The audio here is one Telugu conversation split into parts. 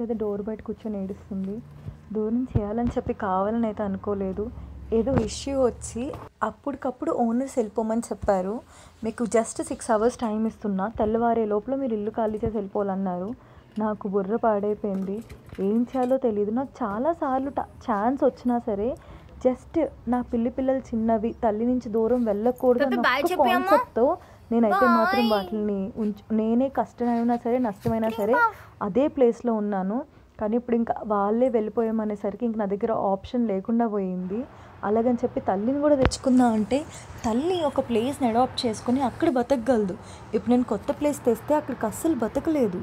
అయితే డోర్ బయట కూర్చొని ఏడుస్తుంది. దూరం చేయాలని చెప్పి కావాలని అయితే అనుకోలేదు. ఏదో ఇష్యూ వచ్చి అప్పటికప్పుడు ఓనర్స్ వెళ్ళిపోమని చెప్పారు. మీకు జస్ట్ 6 hours టైం ఇస్తున్నా, తెల్లవారే లోపల మీరు ఇల్లు ఖాళీ చేసి వెళ్ళిపోవాలన్నారు. నాకు బుర్ర పాడైపోయింది. ఏం చేయాలో తెలియదు. నాకు చాలాసార్లు ఛాన్స్ వచ్చినా సరే జస్ట్ నా పిల్లలు చిన్నవి, తల్లి నుంచి దూరం వెళ్ళకూడదు అన్న కాన్సెప్ట్తో నేనైతే మాత్రం వాటిని నేనే కష్టమైనా సరే నష్టమైనా సరే అదే ప్లేస్లో ఉన్నాను. కానీ ఇప్పుడు ఇంకా వాళ్ళే వెళ్ళిపోయామనేసరికి ఇంక నా దగ్గర ఆప్షన్ లేకుండా పోయింది. అలాగని చెప్పి తల్లిని కూడా తెచ్చుకుందా అంటే తల్లి ఒక ప్లేస్ని అడాప్ట్ చేసుకొని అక్కడ బతకగలదు. ఇప్పుడు నేను కొత్త ప్లేస్ తెస్తే అక్కడికి అస్సలు బతకలేదు.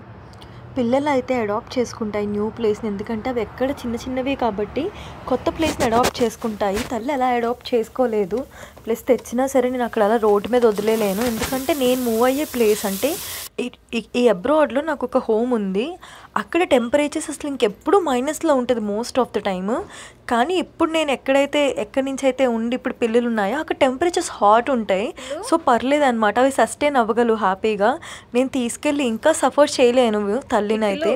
పిల్లలు అయితే అడాప్ట్ చేసుకుంటాయి న్యూ ప్లేస్ని, ఎందుకంటే అవి ఎక్కడ చిన్న చిన్నవి కాబట్టి కొత్త ప్లేస్ని అడాప్ట్ చేసుకుంటాయి. తల్లి అలా అడాప్ట్ చేసుకోలేదు. ప్లస్ తెచ్చినా సరే నేను అక్కడ అలా రోడ్డు మీద వదిలేలేను, ఎందుకంటే నేను మూవ్ అయ్యే ప్లేస్ అంటే ఈ అబ్రాడ్లో నాకు ఒక హోమ్ ఉంది. అక్కడ టెంపరేచర్స్ అసలు ఇంకెప్పుడు మైనస్లో ఉంటుంది మోస్ట్ ఆఫ్ ద టైమ్. కానీ ఇప్పుడు నేను ఎక్కడి నుంచి అయితే ఉండి ఇప్పుడు పిల్లలు ఉన్నాయో అక్కడ టెంపరేచర్స్ హాట్ ఉంటాయి. సో పర్లేదు అనమాట, అవి సస్టైన్ అవ్వగలవు హ్యాపీగా. నేను తీసుకెళ్ళి ఇంకా సఫర్ చేయలేను తల్లిని అయితే.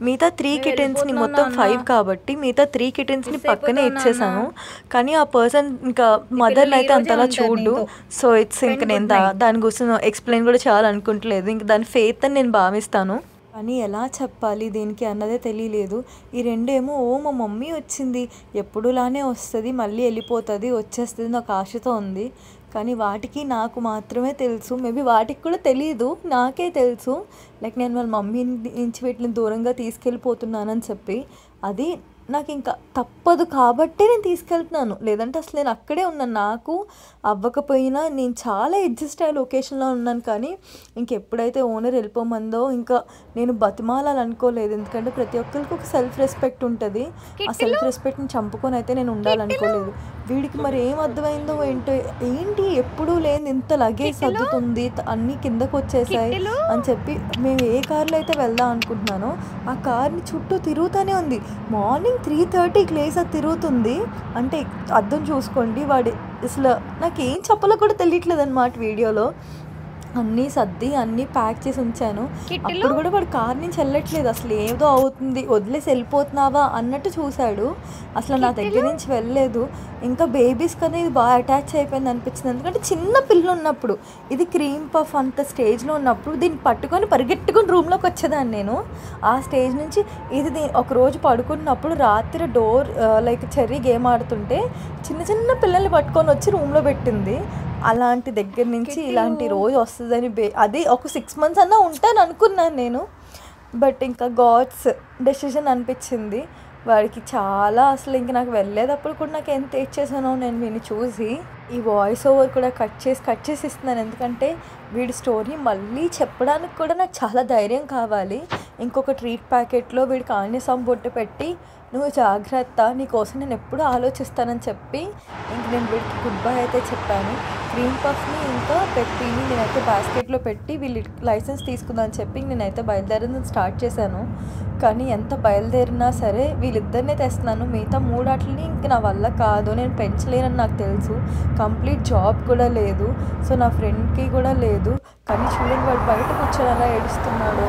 మిగతా 3 kittensని మొత్తం 5 కాబట్టి మిగతా 3 kittensని పక్కనే ఇచ్చేసాను. కానీ ఆ పర్సన్ ఇంకా మదర్ని అయితే అంతలా చూడు. సో ఇట్స్ ఇంక నేను దాని గురించి ఎక్స్ప్లెయిన్ కూడా చేయాలనుకుంటలేదు. ఇంక దాని ఫెయిత్ అని నేను భావిస్తాను. కానీ ఎలా చెప్పాలి దీనికి అన్నదే తెలియలేదు. ఈ రెండేమో మా మమ్మీ వచ్చింది, ఎప్పుడులానే వస్తుంది, మళ్ళీ వెళ్ళిపోతుంది, వచ్చేస్తుంది నాకు ఆశతో ఉంది. కానీ వాటికి నాకు మాత్రమే తెలుసు, మేబీ వాటికి కూడా తెలియదు, నాకే తెలుసు. లైక్ నేను వాళ్ళ మమ్మీ నుంచి వీటిని దూరంగా తీసుకెళ్ళిపోతున్నానని చెప్పి. అది నాకు ఇంకా తప్పదు కాబట్టి నేను తీసుకెళ్తున్నాను, లేదంటే అసలు నేను అక్కడే ఉన్నాను. నాకు అవ్వకపోయినా నేను చాలా అడ్జస్ట్ అయ్యే లొకేషన్లో ఉన్నాను. కానీ ఇంకెప్పుడైతే ఓనర్ వెళ్ళిపోమందో ఇంకా నేను బతిమాలాలనుకోలేదు, ఎందుకంటే ప్రతి ఒక్కరికి ఒక సెల్ఫ్ రెస్పెక్ట్ ఉంటుంది. ఆ సెల్ఫ్ రెస్పెక్ట్ని చంపుకొని అయితే నేను ఉండాలనుకోలేదు. వీడికి మరి ఏం అర్థమైందో ఏంటి ఎప్పుడూ లేని ఇంత లగేజ్ సర్దుతుంది, అన్నీ కిందకు వచ్చేసాయి అని చెప్పి మేము ఏ కార్లో అయితే వెళ్దాం అనుకుంటున్నానో ఆ కార్ని చుట్టూ తిరుగుతూనే ఉంది. మార్నింగ్ 3:30కి లేసి అది తిరుగుతుంది అంటే అర్థం చూసుకోండి. వాడి అసలు నాకేం చెప్పాలో కూడా తెలియట్లేదు అన్నమాట. వీడియోలో అన్నీ సర్ది అన్నీ ప్యాక్ చేసి ఉంచాను. అప్పుడు కూడా వాడు కార్ నుంచి వెళ్ళట్లేదు, అసలు ఏదో అవుతుంది వదిలేసి వెళ్ళిపోతున్నావా అన్నట్టు చూశాడు. అసలు నా దగ్గర నుంచి వెళ్ళలేదు. ఇంకా బేబీస్ కన్నా ఇది బాగా అటాచ్ అయిపోయింది అనిపించింది, ఎందుకంటే చిన్న పిల్లలు ఉన్నప్పుడు, ఇది క్రీమ్ పఫ్ అంత స్టేజ్లో ఉన్నప్పుడు దీన్ని పట్టుకొని పరిగెట్టుకుని రూమ్లోకి వచ్చేదాన్ని నేను. ఆ స్టేజ్ నుంచి ఇది ఒకరోజు పడుకున్నప్పుడు రాత్రి డోర్ లైక్ చెర్రీ గేమ్ ఆడుతుంటే చిన్న చిన్న పిల్లల్ని పట్టుకొని వచ్చి రూమ్లో పెట్టింది. అలాంటి దగ్గర నుంచి ఇలాంటి రోజు వస్తుందని అది ఒక 6 months అన్నా ఉంటాను అనుకున్నాను నేను. బట్ ఇంకా గాడ్స్ డెసిషన్ అనిపించింది. వాడికి చాలా అసలు ఇంక నాకు వెళ్ళేటప్పుడు కూడా నాకు ఎంత ఏడ్చేసానో నేను వీడిని చూసి. ఈ వాయిస్ ఓవర్ కూడా కట్ చేసి ఇస్తున్నాను, ఎందుకంటే వీడి స్టోరీ మళ్ళీ చెప్పడానికి కూడా నాకు చాలా ధైర్యం కావాలి. ఇంకొక ట్రీట్ ప్యాకెట్లో వీడికి ఆంజనేయం బొట్టు పెట్టి నువ్వు జాగ్రత్త, నీకోసం నేను ఎప్పుడూ ఆలోచిస్తానని చెప్పి ఇంక నేను వీడికి గుడ్ బై అయితే చెప్పాను. క్రీమ్ పఫ్ని ఇంకా పెట్టిని నేనైతే బాస్కెట్లో పెట్టి వీళ్ళు లైసెన్స్ తీసుకుందని చెప్పి నేనైతే బయలుదేరడం స్టార్ట్ చేశాను. కానీ ఎంత బయలుదేరినా సరే వీళ్ళిద్దరినే తెస్తున్నాను, మిగతా 3 ఆటలని ఇంక నా వల్ల కాదు, నేను పెంచలేనని నాకు తెలుసు. కంప్లీట్ జాబ్ కూడా లేదు, సో నా ఫ్రెండ్కి కూడా లేదు. కానీ చూడండి వాడు బయట కూర్చొని అలా ఏడుస్తున్నాడు.